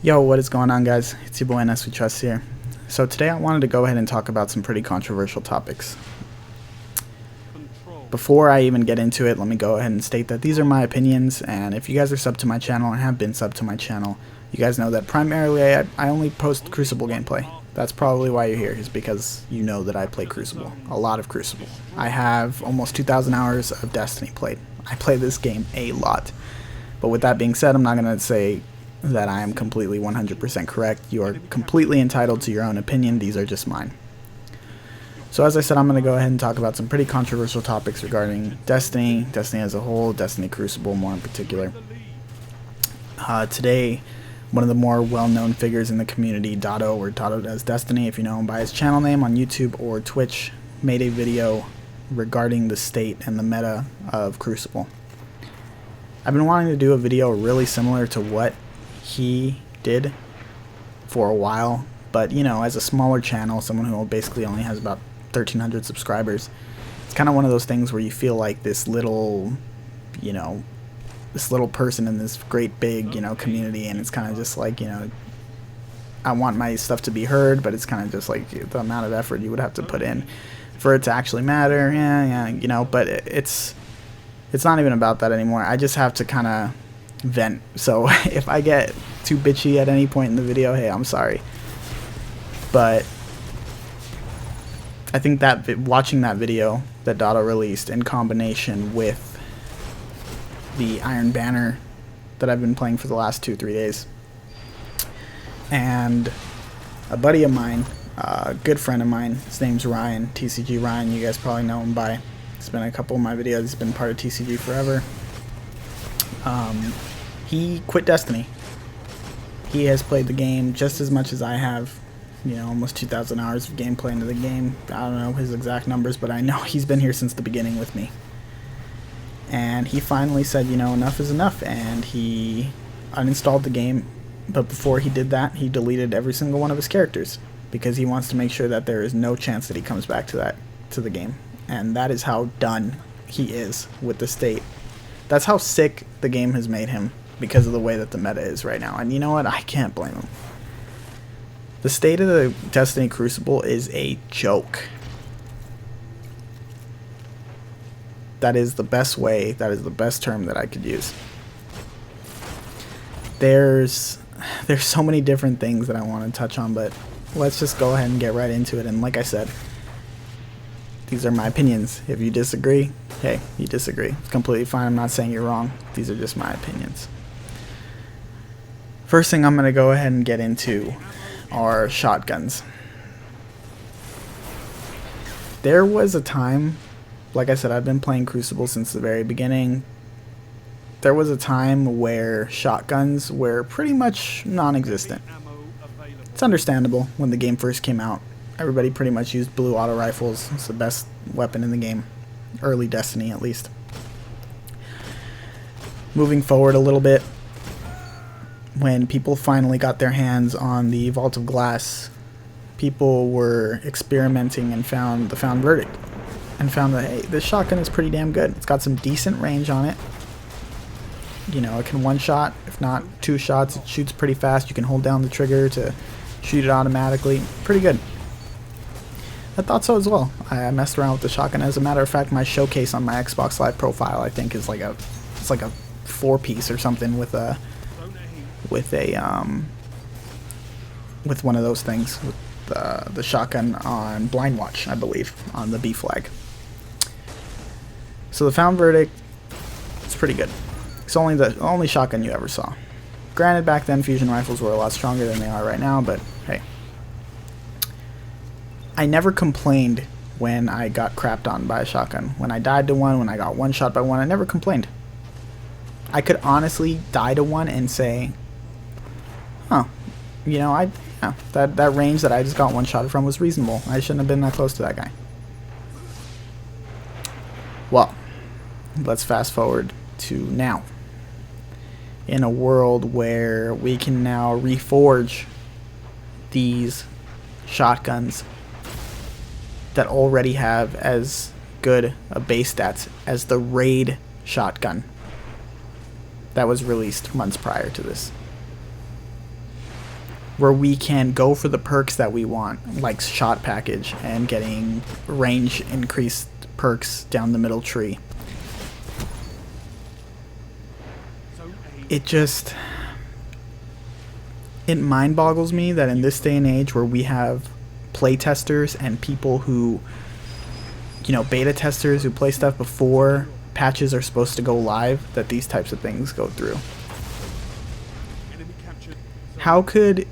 Yo, what is going on, guys? It's your boy NS We Trust here. So today I wanted to go ahead and talk about some pretty controversial topics. Before I even get into it, let me go ahead and state that these are my opinions, and if you guys are subbed to my channel and have been subbed to my channel, you guys know that primarily I only post Crucible gameplay. That's probably why you're here, is because you know that I play Crucible. A lot of Crucible. I have almost 2,000 hours of Destiny played. I play this game a lot. But with that being said, I'm not going to say that I am completely 100% correct. You are completely entitled to your own opinion. These are just mine. So as I said, I'm going to go ahead and talk about some pretty controversial topics regarding Destiny as a whole, Destiny Crucible more in particular. Today, one of the more well-known figures in the community, Dotto, or Dotto Does Destiny, if you know him by his channel name on YouTube or Twitch, made a video regarding the state and the meta of Crucible. I've been wanting to do a video really similar to what he did for a while, but you know, as a smaller channel, someone who basically only has about 1,300 subscribers, it's kind of one of those things where you feel like this little, you know, this little person in this great big, you know, community, and it's kind of just like, you know, I want my stuff to be heard, but it's kind of just like the amount of effort you would have to put in for it to actually matter. Yeah, you know, but it's not even about that anymore. I just have to kind of vent. So if I get too bitchy at any point in the video, hey, I'm sorry. But I think that watching that video that Dotto released in combination with the Iron Banner that I've been playing for the last 2-3 days, and a buddy of mine, a good friend of mine, his name's Ryan, TCG Ryan, you guys probably know him by, it's been a couple of my videos, he's been part of TCG forever. He quit Destiny. He has played the game just as much as I have, you know, almost 2,000 hours of gameplay into the game. I don't know his exact numbers, but I know he's been here since the beginning with me. And he finally said, you know, enough is enough, and he uninstalled the game. But before he did that, he deleted every single one of his characters, because he wants to make sure that there is no chance that he comes back to the game. And that is how done he is with the state. That's how sick the game has made him, because of the way that the meta is right now. And you know what? I can't blame him. The state of the Destiny Crucible is a joke. That is the best way, that is the best term that I could use. There's so many different things that I want to touch on, but let's just go ahead and get right into it. And like I said, these are my opinions. If you disagree, hey, you disagree. It's completely fine. I'm not saying you're wrong. These are just my opinions. First thing I'm going to go ahead and get into are shotguns. There was a time, like I said, I've been playing Crucible since the very beginning. There was a time where shotguns were pretty much non-existent. It's understandable. When the game first came out, everybody pretty much used blue auto rifles. It's the best weapon in the game. Early Destiny, at least. Moving forward a little bit, when people finally got their hands on the Vault of Glass, people were experimenting and found the Found Verdict. And found that, hey, this shotgun is pretty damn good. It's got some decent range on it. You know, it can one shot, if not 2 shots. It shoots pretty fast. You can hold down the trigger to shoot it automatically. Pretty good. I thought so as well. I messed around with the shotgun. As a matter of fact, my showcase on my Xbox Live profile, I think, is like a 4-piece or something with one of those things, with the shotgun on Blind Watch, I believe, on the B flag. So the Found Verdict, it's pretty good. It's only the only shotgun you ever saw. Granted, back then fusion rifles were a lot stronger than they are right now, but hey. I never complained when I got crapped on by a shotgun. When I died to one, when I got one shot by one, I never complained. I could honestly die to one and say, huh, you know, that range that I just got one shot from was reasonable. I shouldn't have been that close to that guy. Well, let's fast forward to now. In a world where we can now reforge these shotguns that already have as good a base stats as the Raid shotgun that was released months prior to this. where we can go for the perks that we want, like shot package and getting range increased perks down the middle tree. It mind boggles me that in this day and age where we have playtesters and people who, beta testers who play stuff before patches are supposed to go live, that these types of things go through. How could...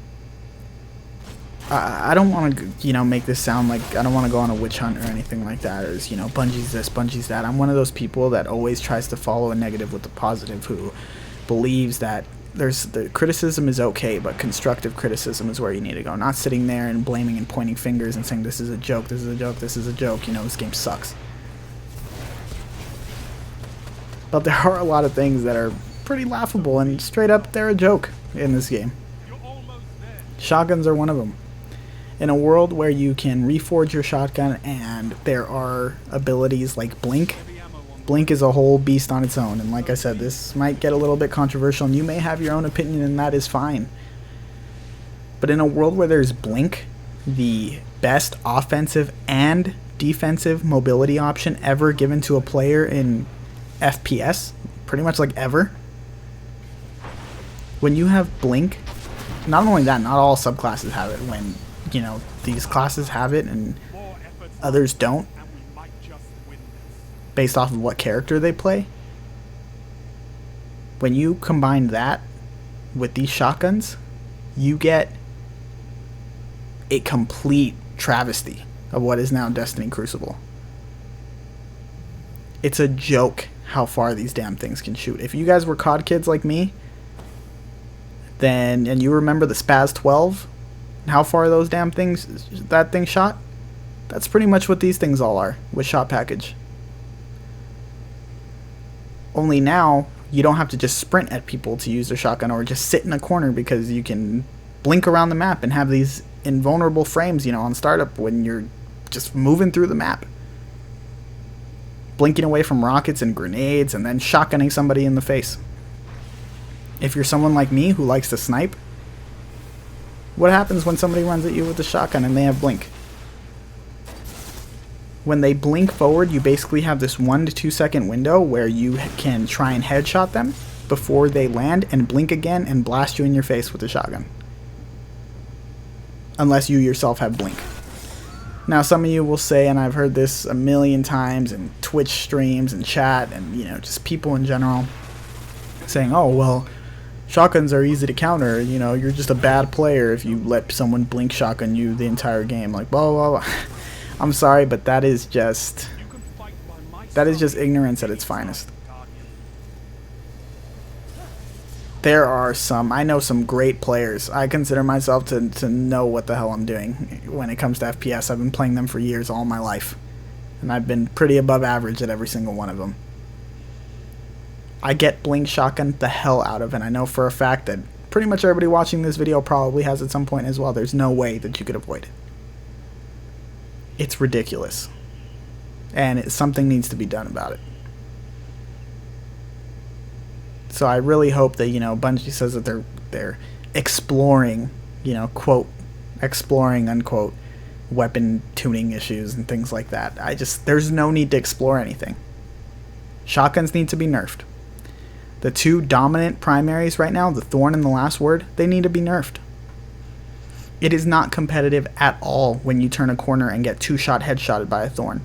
I don't want to, make this sound like I don't want to go on a witch hunt or anything like that, or, Bungie's this, Bungie's that. I'm one of those people that always tries to follow a negative with a positive, who believes that the criticism is okay, but constructive criticism is where you need to go. Not sitting there and blaming and pointing fingers and saying this is a joke, this is a joke, this is a joke, this game sucks. But there are a lot of things that are pretty laughable and straight up they're a joke in this game. Shotguns are one of them. In a world where you can reforge your shotgun and there are abilities like Blink, Blink is a whole beast on its own, and like I said, this might get a little bit controversial and you may have your own opinion, and that is fine. But in a world where there's Blink, the best offensive and defensive mobility option ever given to a player in FPS, pretty much like ever, when you have Blink, not only that, not all subclasses have it. When, these classes have it and others don't, based off of what character they play. When you combine that with these shotguns, you get a complete travesty of what is now Destiny Crucible. It's a joke how far these damn things can shoot. If you guys were COD kids like me, and you remember the Spaz 12, how far those damn things, that thing shot, that's pretty much what these things all are with shot package. Only now, you don't have to just sprint at people to use their shotgun or just sit in a corner, because you can blink around the map and have these invulnerable frames, on startup when you're just moving through the map. Blinking away from rockets and grenades and then shotgunning somebody in the face. If you're someone like me who likes to snipe, what happens when somebody runs at you with a shotgun and they have Blink? When they blink forward, you basically have this 1 to 2 second window where you can try and headshot them before they land and blink again and blast you in your face with a shotgun. Unless you yourself have Blink. Now some of you will say, and I've heard this a million times in Twitch streams and chat and just people in general, saying, oh well, shotguns are easy to counter, you're just a bad player if you let someone blink shotgun you the entire game, like blah blah blah. I'm sorry, but that is just ignorance at its finest. I know some great players. I consider myself to know what the hell I'm doing when it comes to FPS. I've been playing them for years, all my life. And I've been pretty above average at every single one of them. I get Blink shotgun the hell out of, and I know for a fact that pretty much everybody watching this video probably has at some point as well. There's no way that you could avoid it. It's ridiculous. And something needs to be done about it. So I really hope that, Bungie says that they're exploring, quote, exploring, unquote, weapon tuning issues and things like that. There's no need to explore anything. Shotguns need to be nerfed. The two dominant primaries right now, the Thorn and the Last Word, they need to be nerfed. It is not competitive at all when you turn a corner and get 2-shot headshotted by a Thorn.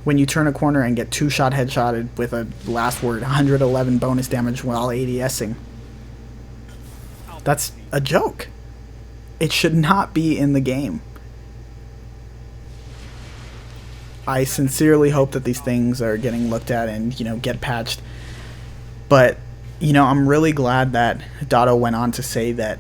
When you turn a corner and get 2-shot headshotted with a Last Word, 111 bonus damage while ADSing. That's a joke. It should not be in the game. I sincerely hope that these things are getting looked at and, get patched. But, I'm really glad that Dotto went on to say that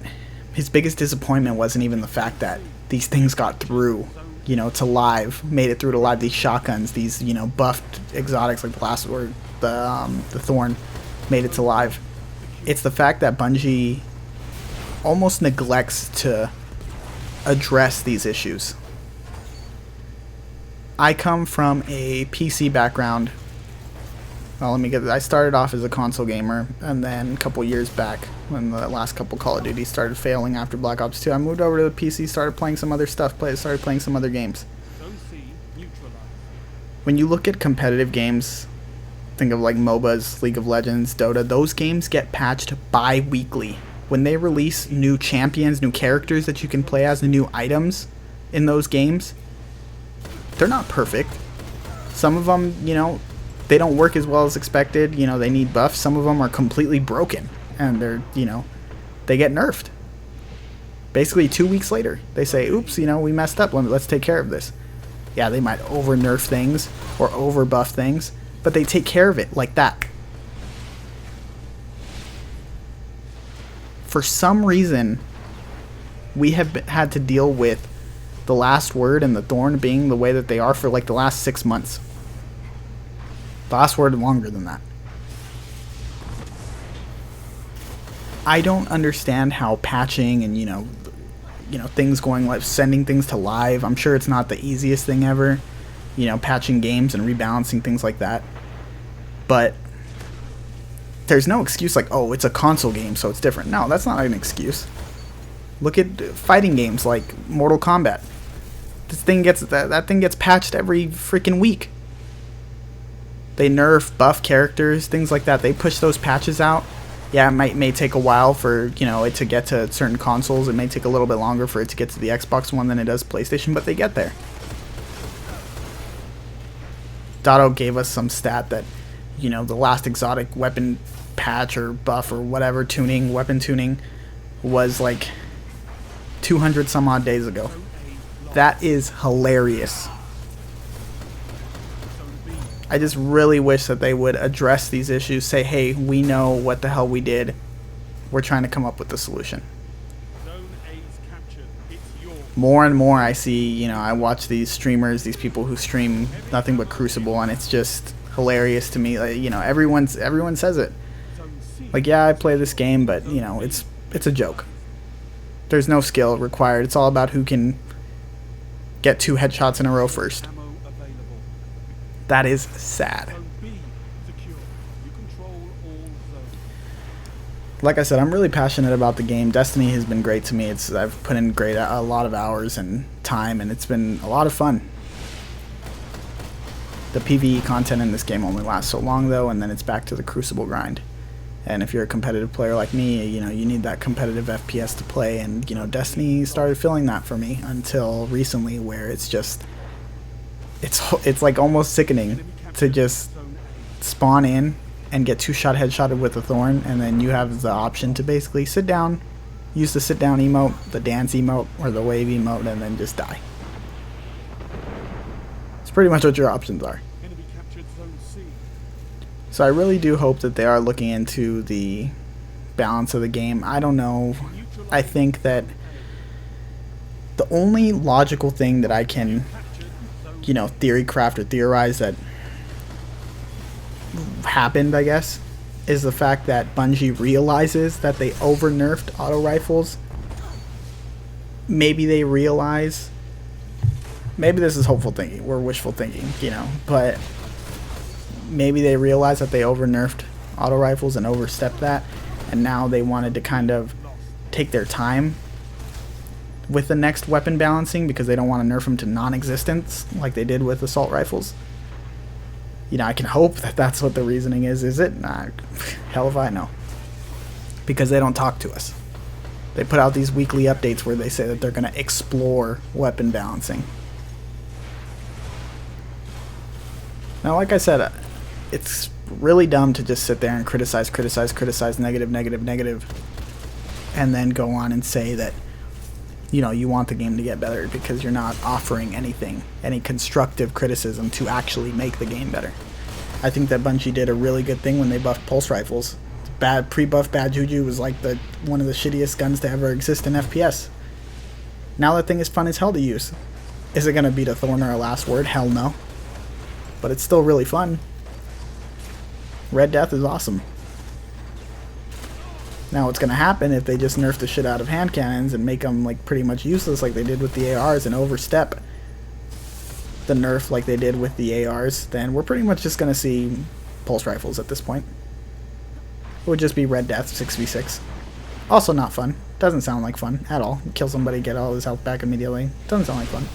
his biggest disappointment wasn't even the fact that these things got through, to live, made it through to live, these shotguns, these, buffed exotics like the Last Word, the Thorn, made it to live. It's the fact that Bungie almost neglects to address these issues. I come from a PC background Well, let me get. I started off as a console gamer, and then a couple years back, when the last couple Call of Duty started failing after Black Ops 2, I moved over to the PC, started playing some other stuff, started playing some other games. When you look at competitive games, think of like MOBAs, League of Legends, Dota, those games get patched bi-weekly. When they release new champions, new characters that you can play as, new items in those games, they're not perfect. Some of them, you know, they don't work as well as expected. You know, they need buffs. Some of them are completely broken, and they're, you know, they get nerfed. Basically 2 weeks later, they say, oops, you know, we messed up. Let's take care of this. Yeah, they might over-nerf things or over-buff things, but they take care of it like that. For some reason, we have had to deal with the Last Word and the Thorn being the way that they are for like the last 6 months. The Last Word longer than that. I don't understand how patching and, you know, things going live, sending things to live. I'm sure it's not the easiest thing ever, you know, patching games and rebalancing things like that. But there's no excuse like, oh, it's a console game, so it's different. No, that's not an excuse. Look at fighting games like Mortal Kombat. This thing gets that thing gets patched every freaking week. They nerf, buff characters, things like that. They push those patches out. Yeah, it may take a while for, you know, it to get to certain consoles. It may take a little bit longer for it to get to the Xbox One than it does PlayStation, but they get there. Dotto gave us some stat that, you know, the last exotic weapon patch or buff or whatever tuning, weapon tuning, was like 200 some odd days ago. That is hilarious. I just really wish that they would address these issues, say, hey, we know what the hell we did. We're trying to come up with a solution. More and more I see, you know, I watch these streamers, these people who stream nothing but Crucible, and it's just hilarious to me. Like, you know, everyone says it. Like, yeah, I play this game, but, you know, it's a joke. There's no skill required. It's all about who can get 2 headshots in a row first. That is sad. Like I said, I'm really passionate about the game. Destiny has been great to me. I've put in a lot of hours and time, and it's been a lot of fun. The PvE content in this game only lasts so long, though, and then it's back to the Crucible grind. And if you're a competitive player like me, you know, you need that competitive FPS to play, and, you know, Destiny started filling that for me until recently, where it's just, it's like almost sickening to just spawn in and get 2-shot headshotted with a Thorn, and then you have the option to basically sit down, use the sit down emote, the dance emote, or the wave emote, and then just die. It's pretty much what your options are. So I really do hope that they are looking into the balance of the game. I don't know. I think that the only logical thing that I can, you know, theory craft or theorize that happened, I guess, is the fact that Bungie realizes that they over-nerfed auto rifles. Maybe they realize, maybe this is hopeful thinking, or wishful thinking, you know, but maybe they realized that they over-nerfed auto rifles and overstepped that, and now they wanted to kind of take their time with the next weapon balancing because they don't want to nerf them to non-existence like they did with assault rifles. You know, I can hope that that's what the reasoning is. Is it? Nah, hell if I know. Because they don't talk to us. They put out these weekly updates where they say that they're going to explore weapon balancing. Now, like I said, it's really dumb to just sit there and criticize, negative, and then go on and say that, you know, you want the game to get better because you're not offering anything, any constructive criticism to actually make the game better. I think that Bungie did a really good thing when they buffed pulse rifles. Pre-buff Bad Juju was like one of the shittiest guns to ever exist in FPS. Now that thing is fun as hell to use. Is it going to beat a Thorn or a Last Word? Hell no. But it's still really fun. Red Death is awesome. Now what's going to happen if they just nerf the shit out of hand cannons and make them like pretty much useless like they did with the ARs and overstep the nerf like they did with the ARs, then we're pretty much just going to see pulse rifles at this point. It would just be Red Death 6v6. Also not fun. Doesn't sound like fun at all. Kill somebody, get all his health back immediately. Doesn't sound like fun.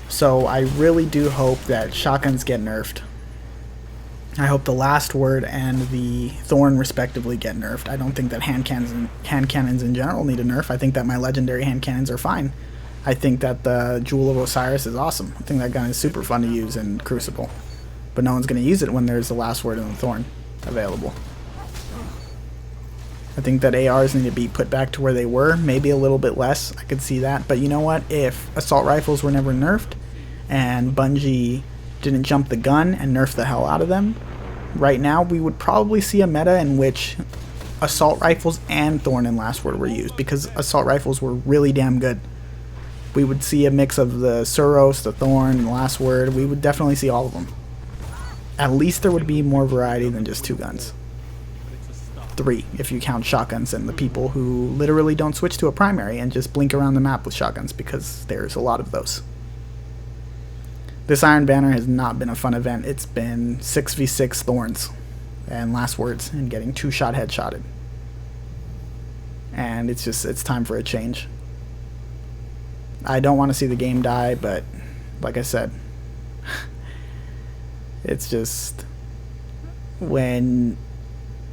So I really do hope that shotguns get nerfed. I hope the Last Word and the Thorn respectively get nerfed. I don't think that hand cannons in general need a nerf. I think that my legendary hand cannons are fine. I think that the Jewel of Osiris is awesome. I think that gun is super fun to use in Crucible. But no one's going to use it when there's the Last Word and the Thorn available. I think that ARs need to be put back to where they were, maybe a little bit less. I could see that. But you know what? If assault rifles were never nerfed and Bungie didn't jump the gun and nerf the hell out of them, right now we would probably see a meta in which assault rifles and Thorn and Last Word were used, because assault rifles were really damn good. We would see a mix of the Suros, the Thorn, and the Last Word. We would definitely see all of them. At least there would be more variety than just 2 guns. 3, if you count shotguns and the people who literally don't switch to a primary and just blink around the map with shotguns, because there's a lot of those. This Iron Banner has not been a fun event. It's been 6v6 Thorns and Last Words and getting 2-shot headshotted. And it's time for a change. I don't want to see the game die, but like I said, it's just when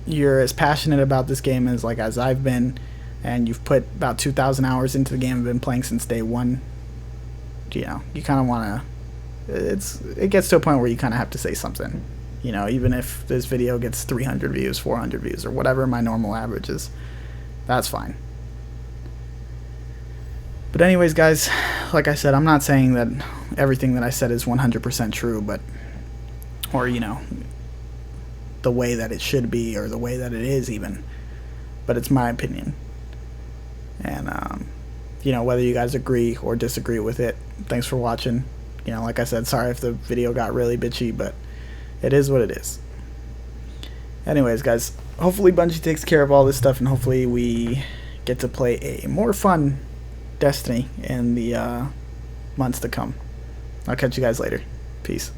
you're as passionate about this game as I've been, and you've put about 2,000 hours into the game and been playing since day one, you know, you kind of want to, it gets to a point where you kind of have to say something, you know, even if this video gets 300 views, 400 views, or whatever my normal average is, that's fine. But anyways, guys, like I said, I'm not saying that everything that I said is 100% true, but, or, you know, the way that it should be, or the way that it is even, but it's my opinion. And, you know, whether you guys agree or disagree with it, thanks for watching. You know, like I said, sorry if the video got really bitchy, but it is what it is. Anyways, guys, hopefully Bungie takes care of all this stuff, and hopefully we get to play a more fun Destiny in the months to come. I'll catch you guys later. Peace.